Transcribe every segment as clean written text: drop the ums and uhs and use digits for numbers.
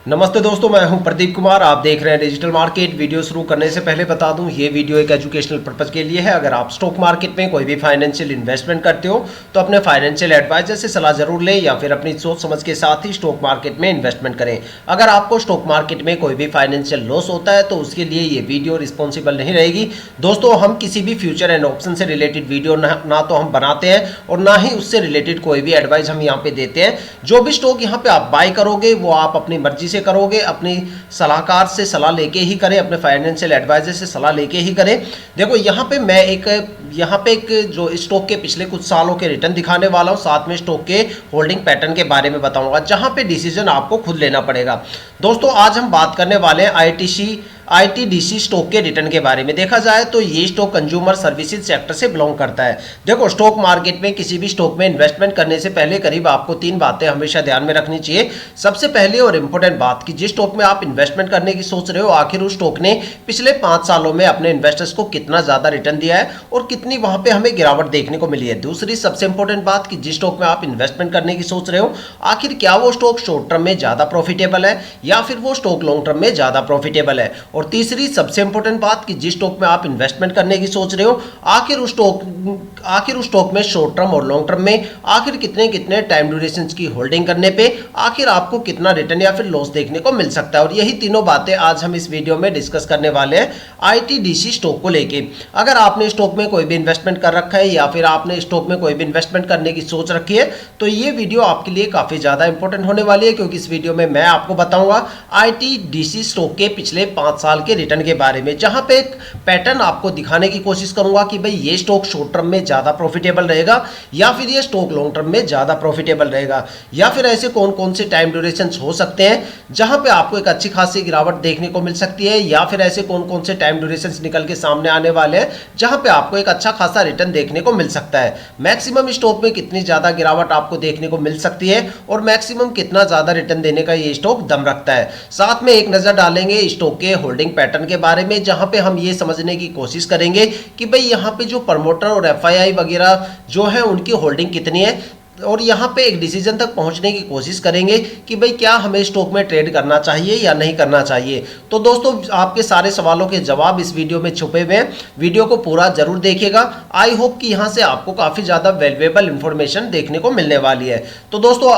नमस्ते दोस्तों, मैं हूं प्रदीप कुमार। आप देख रहे हैं डिजिटल मार्केट। वीडियो शुरू करने से पहले बता दूं, ये वीडियो एक एजुकेशनल पर्पस के लिए है। अगर आप स्टॉक मार्केट में कोई भी फाइनेंशियल इन्वेस्टमेंट करते हो तो अपने फाइनेंशियल एडवाइजर से सलाह जरूर लें या फिर अपनी सोच समझ के साथ ही स्टॉक मार्केट में इन्वेस्टमेंट करें। अगर आपको स्टॉक मार्केट में कोई भी फाइनेंशियल लॉस होता है तो उसके लिए ये वीडियो रिस्पॉन्सिबल नहीं रहेगी। दोस्तों, हम किसी भी फ्यूचर एंड ऑप्शन से रिलेटेड वीडियो ना तो हम बनाते हैं और ना ही उससे रिलेटेड कोई भी एडवाइस हम यहाँ पे देते हैं। जो भी स्टॉक यहाँ पे आप बाय करोगे वो आप अपनी मर्जी से करोगे, अपनी सलाहकार से सलाह लेके ही करें, अपने फाइनेंशियल एडवाइजर से सलाह लेके ही करें। देखो, यहाँ पे एक जो स्टॉक के पिछले कुछ सालों के रिटर्न दिखाने वाला हूँ, साथ में स्टॉक के होल्डिंग पैटर्न के बारे में बताऊंगा, जहां पे डिसीजन आपको खुद लेना पड़ेगा। दोस्तों, आज हम बात करने वाले हैं आईटीडीसी स्टॉक के रिटर्न के बारे में। देखा जाए तो ये स्टॉक कंज्यूमर सर्विसेज सेक्टर से बिलोंग करता है। देखो, स्टॉक मार्केट में किसी भी स्टॉक में इन्वेस्टमेंट करने से पहले करीब आपको 3 बातें हमेशा ध्यान में रखनी चाहिए। सबसे पहले और इंपॉर्टेंट बात कि जिस स्टॉक में आप इन्वेस्टमेंट करने की सोच रहे हो, आखिर उस स्टॉक ने पिछले 5 सालों में अपने इन्वेस्टर्स को कितना ज्यादा रिटर्न दिया है और कितनी वहां पे हमें गिरावट देखने को मिली है। दूसरी सबसे इंपॉर्टेंट बात कि जिस स्टॉक में आप इन्वेस्टमेंट करने की सोच रहे हो, आखिर क्या वो स्टॉक शॉर्ट टर्म में ज्यादा प्रॉफिटेबल है या फिर वो स्टॉक लॉन्ग टर्म में ज्यादा प्रॉफिटेबल है। और तीसरी सबसे इंपॉर्टेंट बात कि जिस स्टॉक में आप इन्वेस्टमेंट करने की सोच रहे हो, आखिर उस स्टॉक में शॉर्ट टर्म और लॉन्ग टर्म में आखिर कितने टाइम ड्यूरेशन की होल्डिंग करने पे आखिर आपको कितना रिटर्न या फिर लॉस देखने को मिल सकता है। और यही तीनों बातें आज हम इस वीडियो में डिस्कस करने वाले हैं आईटीडीसी स्टॉक को लेके। अगर आपने स्टॉक में कोई भी इन्वेस्टमेंट कर रखा है या फिर आपने स्टॉक में कोई भी इन्वेस्टमेंट करने की सोच रखी है तो ये वीडियो आपके लिए काफी ज्यादा इंपॉर्टेंट होने वाली है, क्योंकि इस वीडियो में मैं आपको बताऊंगा आईटीडीसी स्टॉक के पिछले 5 साल के रिटर्न के बारे में, जहां पे एक पैटर्न आपको दिखाने की कोशिश करूंगा कि भाई ये स्टॉक शॉर्ट टर्म में ज्यादा प्रॉफिटेबल रहेगा या फिर ये स्टॉक लॉन्ग टर्म में ज्यादा प्रॉफिटेबल रहेगा, या फिर ऐसे कौन कौन से टाइम ड्यूरेशन हो सकते हैं जहां पे आपको एक अच्छी खासी गिरावट देखने को मिल सकती है, या फिर ऐसे कौन कौन से टाइम ड्यूरेशन निकल के सामने आने वाले हैं जहां पे आपको एक अच्छा खासा रिटर्न देखने को मिल सकता है। मैक्सिमम स्टॉक में कितनी ज्यादा गिरावट आपको देखने को मिल सकती है और मैक्सिमम कितना ज्यादा रिटर्न देने का ये स्टॉक दम रखता है। साथ में एक नजर डालेंगे स्टॉक के होल्डिंग पैटर्न के बारे में, जहां पे हम ये समझने की कोशिश करेंगे कि भाई यहाँ पे जो प्रमोटर और एफआईआई वगैरह जो है उनकी होल्डिंग कितनी है, और यहाँ पे एक डिसीजन तक पहुंचने की कोशिश करेंगे कि भाई क्या हमें स्टॉक में ट्रेड करना चाहिए या नहीं करना चाहिए। तो दोस्तों, आपके सारे सवालों के जवाब इस वीडियो में छुपे हुए हैं। वीडियो को पूरा जरूर देखिएगा। आई होप कि यहाँ से आपको काफ़ी ज़्यादा वैल्यूएबल इंफॉर्मेशन देखने को मिलने वाली है। तो दोस्तों,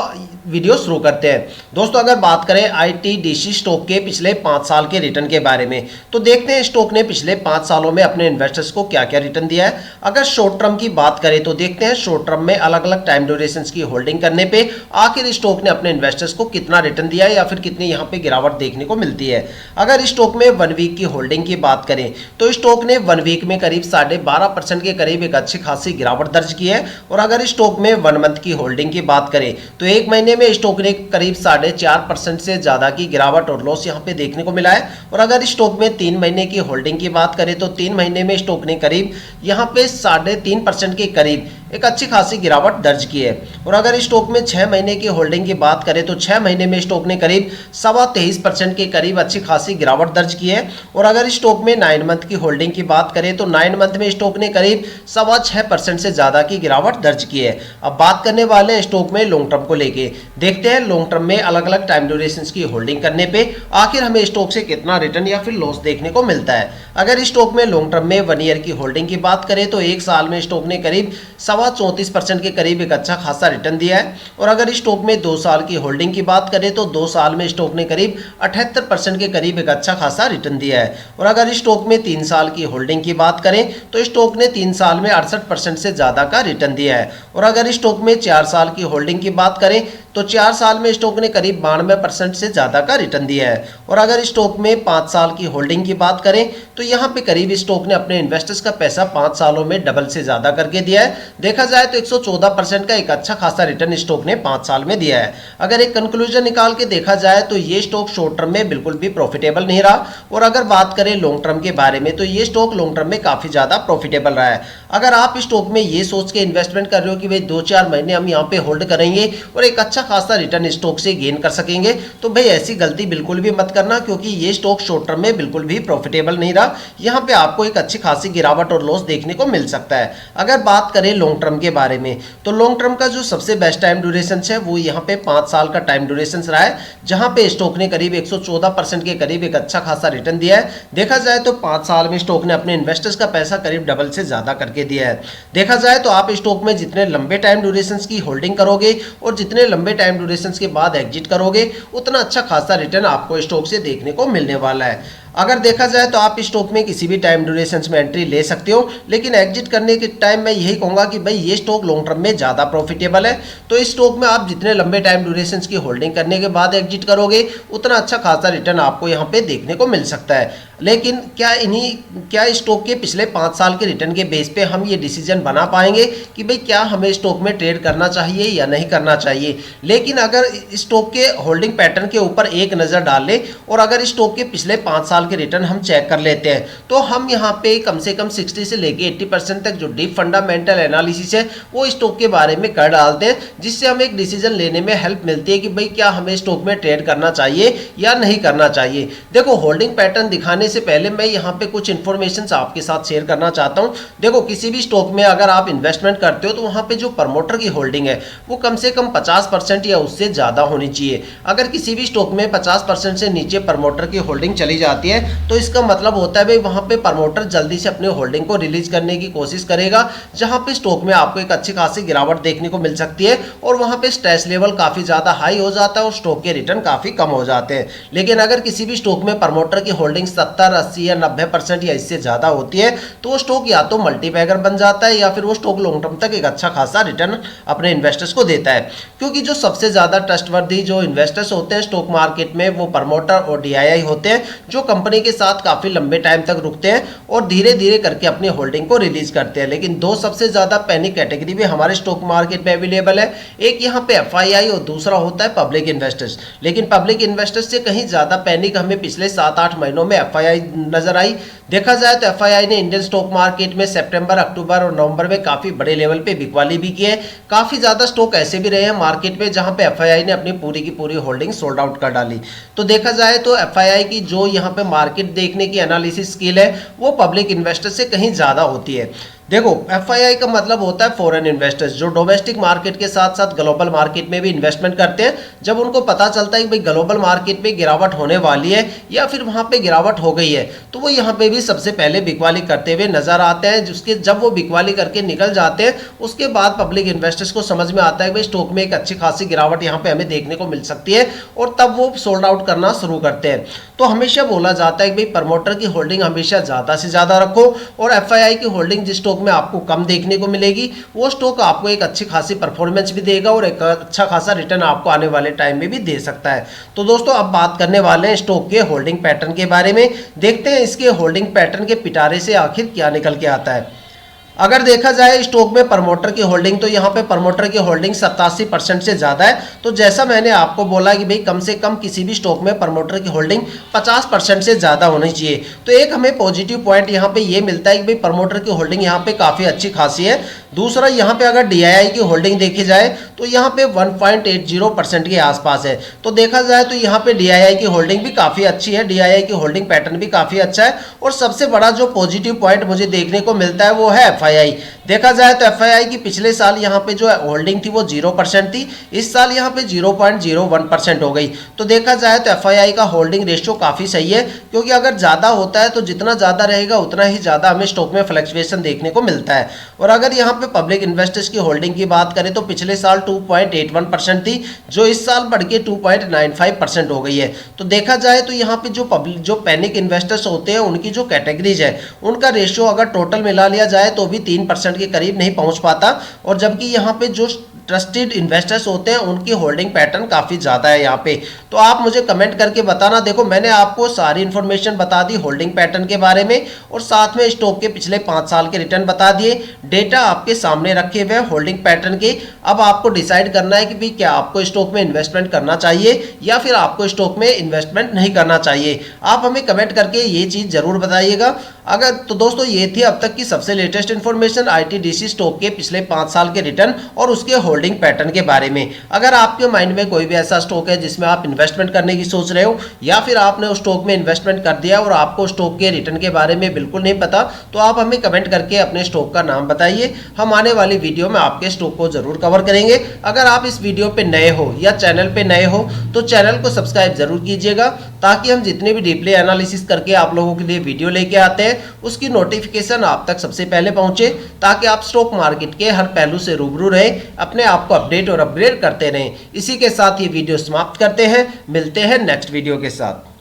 वीडियो शुरू करते हैं। दोस्तों, अगर बात करें आईटीडीसी स्टॉक के पिछले 5 साल के रिटर्न के बारे में, तो देखते हैं स्टॉक ने पिछले 5 सालों में अपने इन्वेस्टर्स को क्या क्या रिटर्न दिया है। अगर शॉर्ट टर्म की बात करें तो देखते हैं शॉर्ट टर्म में अलग अलग टाइम ड्यूरेशन की होल्डिंग करने पे आखिर स्टॉक ने अपने इन्वेस्टर्स को कितना रिटर्न दिया है या फिर कितनी यहां पे गिरावट देखने को मिलती है। अगर स्टॉक में 1 वीक की होल्डिंग की बात करें तो स्टॉक ने 1 वीक में करीब 12.5% के करीब एक अच्छी खासी गिरावट दर्ज की है। और अगर स्टॉक में 1 मंथ की होल्डिंग की बात करें तो 1 महीने में स्टॉक ने करीब 4.5% से ज्यादा की गिरावट और लॉस यहां पे देखने को मिला है। और अगर स्टॉक में 3 महीने की होल्डिंग की बात करें तो 3 महीने में स्टॉक ने करीब यहां पे 3.5% के करीब एक अच्छी खासी गिरावट दर्ज की है। और अगर स्टॉक में 6 महीने की होल्डिंग की बात करें तो 6 महीने में स्टॉक ने करीब 23.25% के करीब अच्छी खासी गिरावट दर्ज की है। और अगर स्टॉक में 9 मंथ की होल्डिंग की बात करें तो 9 मंथ में स्टॉक ने करीब 6.25% से ज्यादा की गिरावट दर्ज की है। अब बात करने वाले हैं स्टॉक में लॉन्ग टर्म को लेके। देखते हैं लॉन्ग टर्म में अलग अलग टाइम ड्यूरेशन की होल्डिंग करने पे आखिर हमें स्टॉक से कितना रिटर्न या फिर लॉस देखने को मिलता है। अगर स्टॉक में लॉन्ग टर्म में 1 ईयर की होल्डिंग की बात करें तो 1 साल में स्टॉक ने करीब 34% के करीब एक अच्छा खासा रिटर्न दिया है। और अगर स्टॉक में 2 साल की होल्डिंग की बात करें तो 2 साल में स्टॉक ने करीब 78% के करीब एक अच्छा खासा रिटर्न दिया है। और अगर स्टॉक में 3 साल की होल्डिंग की बात करें तो स्टॉक ने 3 साल में 68% से ज्यादा का रिटर्न दिया है। और अगर स्टॉक में 4 साल की होल्डिंग की बात करें तो 4 साल में स्टॉक ने करीब 92% से ज्यादा का रिटर्न दिया है। और अगर स्टॉक में 5 साल की होल्डिंग की बात करें तो यहाँ पे करीब स्टॉक ने अपने इन्वेस्टर्स का पैसा 5 सालों में डबल से ज्यादा करके दिया है। देखा जाए तो 114% का एक अच्छा खासा रिटर्न स्टॉक ने 5 साल में दिया है। अगर एक कंक्लूजन निकाल के देखा जाए तो ये स्टॉक शॉर्ट टर्म में बिल्कुल भी प्रॉफिटेबल नहीं रहा। और अगर बात करें लॉन्ग टर्म के बारे में तो ये स्टॉक लॉन्ग टर्म में काफी ज्यादा प्रॉफिटेबल रहा है। अगर आप स्टॉक में ये सोच के इन्वेस्टमेंट कर रहे हो कि भाई 2-4 महीने हम यहाँ पे होल्ड करेंगे और एक अच्छा खासा रिटर्न स्टॉक से गेन कर सकेंगे, तो भाई ऐसी गलती बिल्कुल भी मत करना, क्योंकि ये स्टॉक शॉर्ट टर्म में बिल्कुल भी प्रॉफिटेबल नहीं रहा। यहाँ पे आपको एक अच्छी खासी गिरावट और लॉस देखने को मिल सकता है। अगर बात करें लॉन्ग लॉन्ग टर्म के बारे में। तो लॉन्ग टर्म का जो सबसे बेस्ट टाइम ड्यूरेशन है वो यहाँ पे 5 साल का टाइम ड्यूरेशन रहा है, जहाँ पे स्टॉक ने करीब 114% के करीब एक अच्छा खासा रिटर्न दिया है। देखा जाए तो 5 साल में स्टॉक ने अपने इन्वेस्टर्स का पैसा करीब डबल से ज़्यादा करके दिया है। देखा जाए तो आप स्टॉक में जितने लंबे टाइम ड्यूरेशन की होल्डिंग करोगे और जितने लंबे टाइम ड्यूरेशन के बाद एग्जिट करोगे, उतना अच्छा खासा रिटर्न आपको स्टॉक से देखने को मिलने वाला है। अगर देखा जाए तो आप स्टॉक में किसी भी टाइम ड्यूरेशन में एंट्री ले सकते हो, लेकिन एग्जिट करने के टाइम मैं यही कहूँगा कि भाई ये स्टॉक लॉन्ग टर्म में ज़्यादा प्रॉफिटेबल है। तो इस स्टॉक में आप जितने लंबे टाइम ड्यूरेशन की होल्डिंग करने के बाद एग्जिट करोगे, उतना अच्छा खासा रिटर्न आपको यहाँ पे देखने को मिल सकता है। लेकिन क्या स्टॉक के पिछले 5 साल के रिटर्न के बेस पे हम ये डिसीजन बना पाएंगे कि भाई क्या हमें स्टॉक में ट्रेड करना चाहिए या नहीं करना चाहिए। लेकिन अगर स्टॉक के होल्डिंग पैटर्न के ऊपर एक नज़र डाल ले और अगर स्टॉक के पिछले 5 साल के रिटर्न हम चेक कर लेते हैं, तो हम यहाँ पे कम से कम 60 से लेके 80% तक जो डीप फंडामेंटल एनालिसिस है वो स्टॉक के बारे में कर डालते हैं, जिससे हमें एक डिसीजन लेने में हेल्प मिलती है कि भाई क्या हमें स्टॉक में ट्रेड करना चाहिए या नहीं करना चाहिए। देखो, होल्डिंग पैटर्न दिखाने से पहले मैं यहाँ पे कुछ इन्फॉर्मेशन आपके साथ शेयर करना चाहता हूँ। देखो, किसी भी स्टॉक में अगर आप इन्वेस्टमेंट करते हो तो वहाँ पे जो प्रमोटर की होल्डिंग है वो कम से कम 50% या उससे ज़्यादा होनी चाहिए। अगर किसी भी स्टॉक में 50% से नीचे प्रमोटर की होल्डिंग चली जाती है तो इसका मतलब होता है भाई वहाँ पे प्रमोटर जल्दी से अपने होल्डिंग को रिलीज करने की कोशिश करेगा, जहाँ पे स्टॉक में आपको एक अच्छी खासी गिरावट देखने को मिल सकती है और वहाँ पे स्ट्रेस लेवल काफ़ी ज़्यादा हाई हो जाता है और स्टॉक के रिटर्न काफ़ी कम हो जाते हैं। लेकिन अगर किसी भी स्टॉक में प्रमोटर की होल्डिंग 70, 80 या 90% या इससे ज़्यादा होती है तो वो स्टॉक या तो मल्टीबैगर बन जाता है या फिर वो स्टॉक लॉन्ग टर्म तक एक अच्छा खासा रिटर्न अपने इन्वेस्टर्स को देता है। क्योंकि जो सबसे ज़्यादा ट्रस्टवर्दी जो इन्वेस्टर्स होते हैं स्टॉक मार्केट में वो प्रमोटर और DII होते हैं, जो कंपनी के साथ काफ़ी लंबे टाइम तक रुकते हैं और धीरे धीरे करके अपनी होल्डिंग को रिलीज करते हैं। लेकिन दो सबसे ज़्यादा पैनिक कैटेगरी भी हमारे स्टॉक मार्केट में अवेलेबल है। एक यहाँ पे FII और दूसरा होता है पब्लिक इन्वेस्टर्स। लेकिन पब्लिक इन्वेस्टर्स से कहीं ज़्यादा पैनिक हमें पिछले 7-8 महीनों में FII नजर आई। देखा जाए तो FII ने इंडियन स्टॉक मार्केट में सितंबर, अक्टूबर और नवंबर में काफ़ी बड़े लेवल पे बिकवाली भी की है। काफ़ी ज़्यादा स्टॉक ऐसे भी रहे हैं मार्केट में जहां पे FII ने अपनी पूरी की पूरी होल्डिंग सोल्ड आउट कर डाली। तो देखा जाए तो FII की जो यहाँ पे मार्केट देखने की एनालिसिस स्किल है वो पब्लिक इन्वेस्टर से कहीं ज़्यादा होती है। देखो, FII का मतलब होता है फॉरेन इन्वेस्टर्स, जो डोमेस्टिक मार्केट के साथ साथ ग्लोबल मार्केट में भी इन्वेस्टमेंट करते हैं। जब उनको पता चलता है कि भाई ग्लोबल मार्केट में गिरावट होने वाली है या फिर वहाँ पे गिरावट हो गई है, तो वो यहाँ पे भी सबसे पहले बिकवाली करते हुए नजर आते हैं। जिसके जब वो बिकवाली करके निकल जाते हैं उसके बाद पब्लिक इन्वेस्टर्स को समझ में आता है कि भाई स्टॉक में एक अच्छी खासी गिरावट यहाँ पे हमें देखने को मिल सकती है और तब वो सोल्ड आउट करना शुरू करते हैं। तो हमेशा बोला जाता है कि भाई प्रमोटर की होल्डिंग हमेशा ज़्यादा से ज़्यादा रखो और FII की होल्डिंग जिस स्टॉक में आपको कम देखने को मिलेगी वो स्टॉक आपको एक अच्छी खासी परफॉर्मेंस भी देगा और एक अच्छा खासा रिटर्न आपको आने वाले टाइम में भी दे सकता है। तो दोस्तों, अब बात करने वाले हैं स्टॉक के होल्डिंग पैटर्न के बारे में। देखते हैं इसके होल्डिंग पैटर्न के पिटारे से आखिर क्या निकल के आता है। अगर देखा जाए स्टॉक में प्रमोटर की होल्डिंग, तो यहाँ पे प्रमोटर की होल्डिंग 87% से ज़्यादा है। तो जैसा मैंने आपको बोला कि भाई कम से कम किसी भी स्टॉक में प्रमोटर की होल्डिंग 50% से ज़्यादा होनी चाहिए। तो एक हमें पॉजिटिव पॉइंट यहाँ पे ये मिलता है कि भाई प्रमोटर की होल्डिंग यहाँ पे काफ़ी अच्छी खासी है। दूसरा, यहाँ पे अगर DII की होल्डिंग देखी जाए तो यहाँ पे 1.80% के आसपास है। तो देखा जाए तो यहाँ पे DII की होल्डिंग भी काफ़ी अच्छी है, DII की होल्डिंग पैटर्न भी काफ़ी अच्छा है। और सबसे बड़ा जो पॉजिटिव पॉइंट मुझे देखने को मिलता है वो है FII। देखा जाए तो FII की पिछले साल यहाँ पे जो होल्डिंग थी वो 0% थी, इस साल यहाँ पे 0.01% हो गई। तो देखा जाए तो FII का होल्डिंग रेशियो काफ़ी सही है, क्योंकि अगर ज़्यादा होता है तो जितना ज़्यादा रहेगा उतना ही ज़्यादा हमें स्टॉक में फ्लक्चुएशन देखने को मिलता है। और अगर यहाँ पे पब्लिक इन्वेस्टर्स की होल्डिंग की बात करें तो पिछले साल 2.81% थी, जो इस साल बढ़ के 2.95% हो गई है। तो देखा जाए तो यहाँ पे जो पैनिक इन्वेस्टर्स होते हैं उनकी जो कैटेगरीज है उनका रेशियो अगर टोटल मिला लिया जाए तो भी 3% के करीब नहीं पहुंच पाता। और जबकि यहाँ पे जो ट्रस्टेड इन्वेस्टर्स होते हैं उनकी होल्डिंग पैटर्न काफ़ी ज़्यादा है यहाँ पे। तो आप मुझे कमेंट करके बताना। देखो, मैंने आपको सारी इन्फॉर्मेशन बता दी होल्डिंग पैटर्न के बारे में और साथ में स्टॉक के पिछले 5 साल के रिटर्न बता दिए। डेटा आपके सामने रखे हुए होल्डिंग पैटर्न के। अब आपको डिसाइड करना है कि भाई क्या आपको स्टॉक में इन्वेस्टमेंट करना चाहिए या फिर आपको स्टॉक में इन्वेस्टमेंट नहीं करना चाहिए। आप हमें कमेंट करके ये चीज़ ज़रूर बताइएगा। अगर तो दोस्तों, ये थी अब तक की सबसे लेटेस्ट इन्फॉर्मेशन ITDC स्टॉक के पिछले 5 साल के रिटर्न और उसके होल्डिंग पैटर्न के बारे में। अगर आपके माइंड में कोई भी ऐसा स्टॉक है जिसमें आप इन्वेस्टमेंट करने की सोच रहे हो, या फिर आपने उस स्टॉक में इन्वेस्टमेंट कर दिया और आपको स्टॉक के रिटर्न के बारे में बिल्कुल नहीं पता, तो आप हमें कमेंट करके अपने स्टॉक का नाम बताइए। हम आने वाली वीडियो में आपके स्टॉक को जरूर कवर करेंगे। अगर आप इस वीडियो पे नए हो या चैनल पे नए हो तो चैनल को सब्सक्राइब जरूर कीजिएगा, ताकि हम जितने भी डीपली एनालिसिस करके आप लोगों के लिए वीडियो लेके आते हैं उसकी नोटिफिकेशन आप तक सबसे पहले पहुंचे, ताकि आप स्टॉक मार्केट के हर पहलू से रूबरू रहें, अपने आप को अपडेट और अपग्रेड करते रहें। इसी के साथ ये वीडियो समाप्त करते हैं, मिलते हैं नेक्स्ट वीडियो के साथ।